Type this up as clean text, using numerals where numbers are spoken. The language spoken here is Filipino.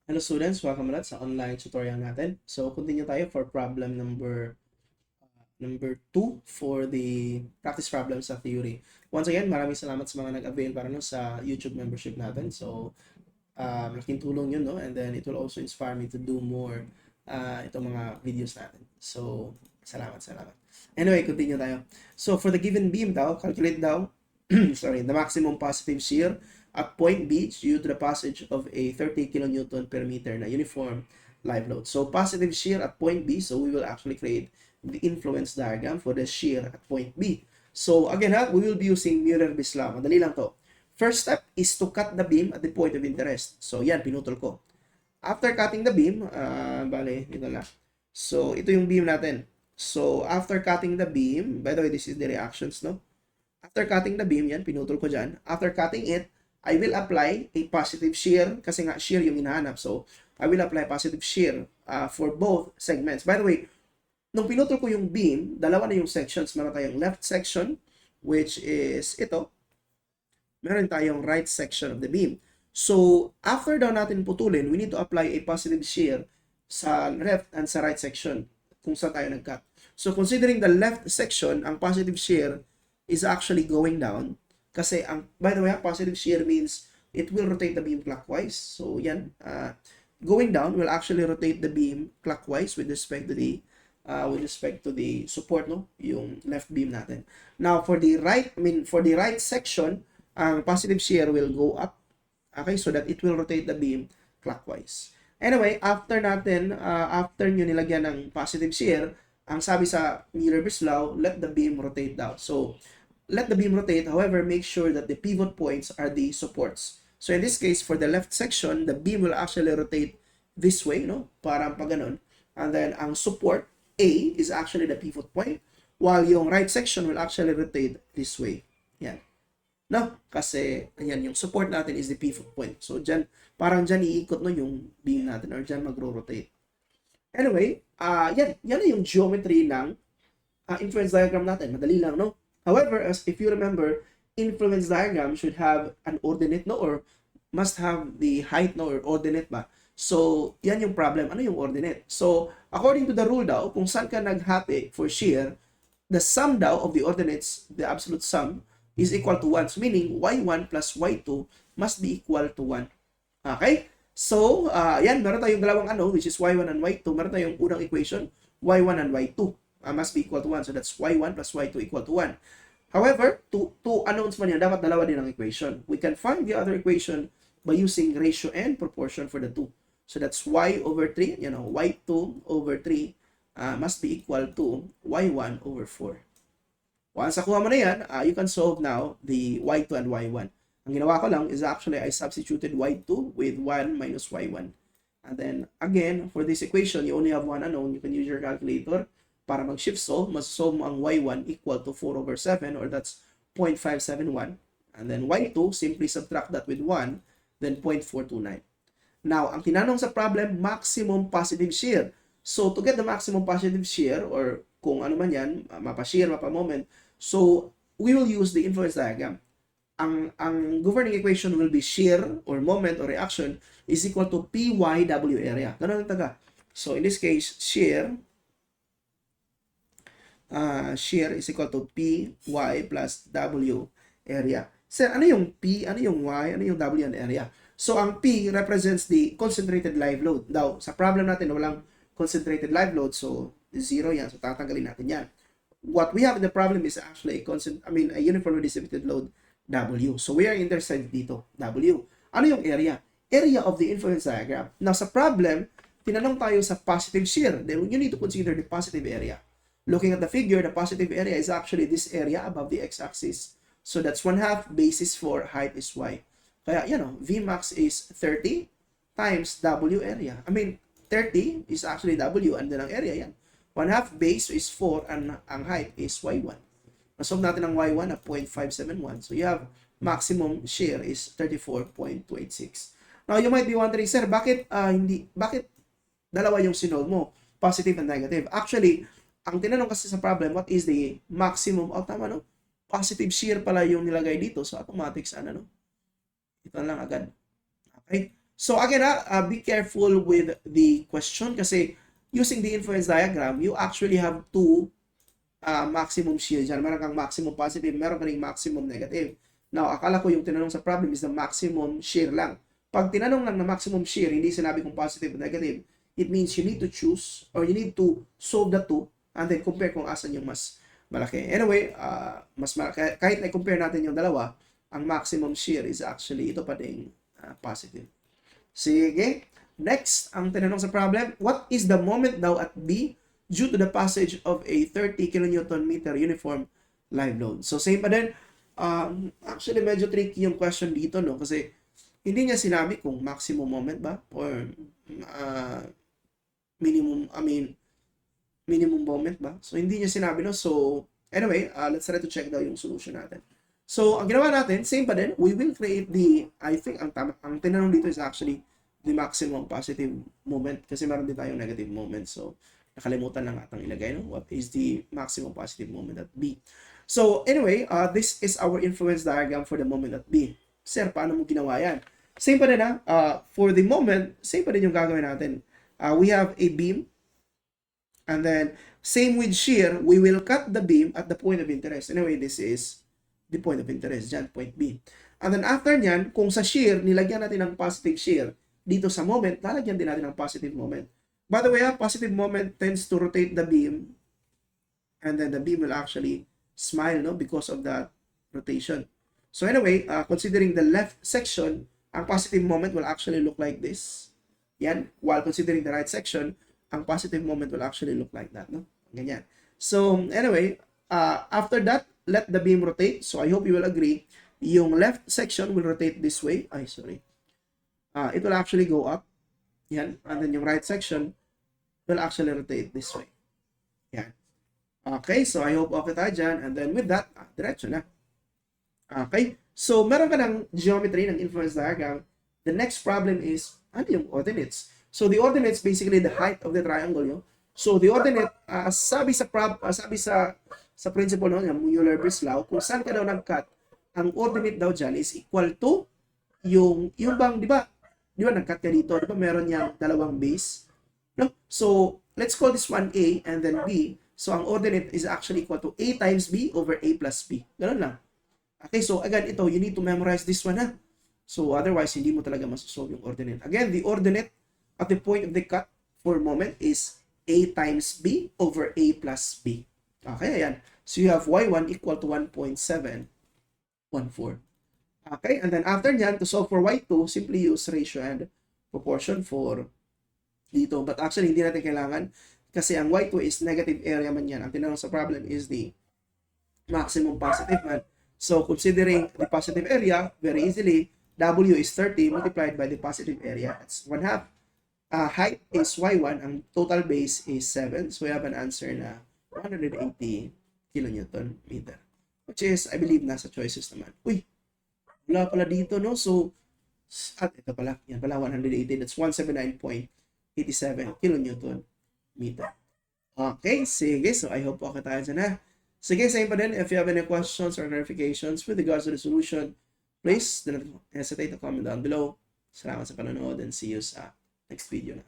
Hello students, welcome ulit sa online tutorial natin. So, continue tayo for problem number 2 for the practice problem sa theory. Once again, maraming salamat sa mga nag-avail para no sa YouTube membership natin. So, malaking tulong yun, no? And then it will also inspire me to do more itong mga videos natin. So, salamat. Anyway, continue tayo. So, for the given beam daw, calculate daw, sorry, the maximum positive shear at point B due to the passage of a 30 kilonewton per meter na uniform live load. So, positive shear at point B, so we will actually create the influence diagram for the shear at point B. So, again we will be using Meurer-Bis law. Madali lang to. First step is to cut the beam at the point of interest. So, yan, pinutol ko. After cutting the beam, bale, ito na. So, ito yung beam natin. So, after cutting the beam, by the way, this is the reactions, no? After cutting the beam, yan, pinutol ko dyan. After cutting it, I will apply a positive shear kasi nga shear yung hinahanap. So, I will apply positive shear for both segments. By the way, nung pinutol ko yung beam, dalawa na yung sections. Meron tayong left section, which is ito. Meron tayong right section of the beam. So, after daw natin putulin, we need to apply a positive shear sa left and sa right section kung saan tayo nag-cut. So, considering the left section, ang positive shear is actually going down. Kasi, by the way, positive shear means it will rotate the beam clockwise. So, yan. Going down will actually rotate the beam clockwise with respect to the support, no? Yung left beam natin. Now, for the right section, ang positive shear will go up. Okay, so that it will rotate the beam clockwise. Anyway, after nyo nilagyan ng positive shear, ang sabi sa Meurer-Bis law, let the beam rotate down. So, let the beam rotate, however, make sure that the pivot points are the supports. So in this case, for the left section, the beam will actually rotate this way, no? Parang pa ganun. And then, ang support, A, is actually the pivot point, while yung right section will actually rotate this way. Yan. No? Kasi, ayan, yung support natin is the pivot point. So, parang dyan iikot no yung beam natin or dyan magro-rotate. Anyway, yan na yung geometry ng influence diagram natin. Madali lang, no? However, if you remember, influence diagram should have an ordinate, no? Or must have the height, no? Or ordinate ba? So, yan yung problem. Ano yung ordinate? So, according to the rule daw, kung saan ka naghati for shear, the sum daw of the ordinates, the absolute sum, is equal to 1. So, meaning, y1 plus y2 must be equal to 1. Okay? So, yan, meron tayong dalawang which is y1 and y2. Meron tayong unang equation, y1 and y2. Must be equal to 1. So, that's y1 plus y2 equal to 1. However, two unknowns man yan, dapat dalawa din ang equation. We can find the other equation by using ratio and proportion for the two. So, that's y over 3, y2 over 3 must be equal to y1 over 4. Once nakuha mo na yan, you can solve now the y2 and y1. Ang ginawa ko lang is actually I substituted y2 with 1 minus y1. And then, again, for this equation, you only have one unknown. You can use your calculator para mag-shift solve. Mas-solve mo ang y1 equal to 4 over 7 or that's 0.571. And then y2, simply subtract that with 1, then 0.429. Now, ang tinanong sa problem, maximum positive shear. So, to get the maximum positive shear or kung ano man yan, mapa-shear, mapa-moment, so we will use the influence diagram. Ang governing equation will be shear or moment or reaction is equal to PYW area. Ganun ang taga. So, in this case, shear is equal to Py plus W area. Sir, ano yung P, ano yung Y, ano yung W and area? So, ang P represents the concentrated live load. Daw, sa problem natin, walang concentrated live load. So, 0 yan. So, tatanggalin natin yan. What we have in the problem is actually a uniformly distributed load, W. So, we are interested dito, W. Ano yung area? Area of the influence diagram. Now, sa problem, tinanong tayo sa positive shear. Then, you need to consider the positive area. Looking at the figure, the positive area is actually this area above the x-axis. So that's 1/2 basis for height is y. Kaya, Vmax is 30 times W area. 30 is actually W and then ang area yan. 1/2 base is 4 and ang height is y1. Nasolve natin ang y1 na 0.571. So you have maximum shear is 34.286. Now you might be wondering, sir, bakit dalawa yung sinolve mo? Positive and negative. Actually, ang tinanong kasi sa problem, what is the maximum, tama no? Positive shear pala yung nilagay dito. So, automatic sana, no? Ito lang agad. Okay? So again, be careful with the question kasi using the influence diagram, you actually have two maximum shear dyan. Meron kang maximum positive, meron kang maximum negative. Now, akala ko yung tinanong sa problem is the maximum shear lang. Pag tinanong lang na maximum shear, hindi sinabi kung positive o negative, it means you need to choose or you need to solve the two and then compare kung asan yung mas malaki. Anyway, mas malaki, kahit na-compare natin yung dalawa, ang maximum shear is actually ito pa ding positive. Sige. Next, ang tinanong sa problem, what is the moment daw at B due to the passage of a 30 kN meter uniform live load? So, same pa din. Actually, medyo tricky yung question dito, no? Kasi, hindi niya sinabi kung maximum moment ba or minimum moment ba? So, hindi niya sinabi, no? So, anyway, let's try to check daw yung solution natin. So, ang ginawa natin, same pa din, we will create the, I think, ang tinanong dito is actually the maximum positive moment kasi meron din tayong negative moment. So, nakalimutan lang atang ilagay, no? What is the maximum positive moment at B? So, anyway, this is our influence diagram for the moment at B. Sir, paano mo ginawa yan? Same pa din, for the moment, same pa din yung gagawin natin. We have a beam, and then, same with shear, we will cut the beam at the point of interest. Anyway, this is the point of interest dyan, point B. And then after nyan, kung sa shear, nilagyan natin ng positive shear, dito sa moment, lalagyan din natin ng positive moment. By the way, positive moment tends to rotate the beam, and then the beam will actually smile, no, because of that rotation. So anyway, considering the left section, ang positive moment will actually look like this. Yan. While considering the right section, ang positive moment will actually look like that, no? Ganyan. So anyway, after that, let the beam rotate. So I hope you will agree. Yung left section will rotate this way. Ay, sorry. It will actually go up. Yan. And then yung right section will actually rotate this way. Yan. Okay, so I hope okay tayo dyan. And then with that, diretso na. Okay, so meron ka ng geometry ng influence diagram. The next problem is, ano yung ordinates? So the ordinates basically the height of the triangle. Yo. So the ordinate, sabi sa principle no, yung Euler-Bris law, kung saan ka daw nag-cut, ang ordinate daw dyan is equal to yung bang, di ba nag-cut ka dito, di ba meron niyang dalawang base? No? So, let's call this one A and then B. So, ang ordinate is actually equal to A times B over A plus B. Ganun lang. Okay, so again, ito, you need to memorize this one, ha? So, otherwise, hindi mo talaga masasolve yung ordinate. Again, the ordinate at the point of the cut for moment is A times B over A plus B. Okay, ayan. So, you have Y1 equal to 1.714. Okay, and then after nyan, to solve for Y2, simply use ratio and proportion for dito. But actually, hindi natin kailangan kasi ang Y2 is negative area man yan. Ang tinanong sa problem is the maximum positive man. So, considering the positive area, very easily, W is 30 multiplied by the positive area. That's 1/2. Height is Y1. Ang total base is 7. So, we have an answer na 180 kilonewton meter. Which is, I believe, nasa choices naman. Uy, wala pala dito, no? So, at ito pala. Yan pala, 180. That's 179.87 kilonewton meter. Okay, sige. So, I hope okay tayo dyan, ha? Sige, same pa din. If you have any questions or clarifications with regards to the solution, please do not hesitate to comment down below. Salamat sa panonood and see you sa next video na.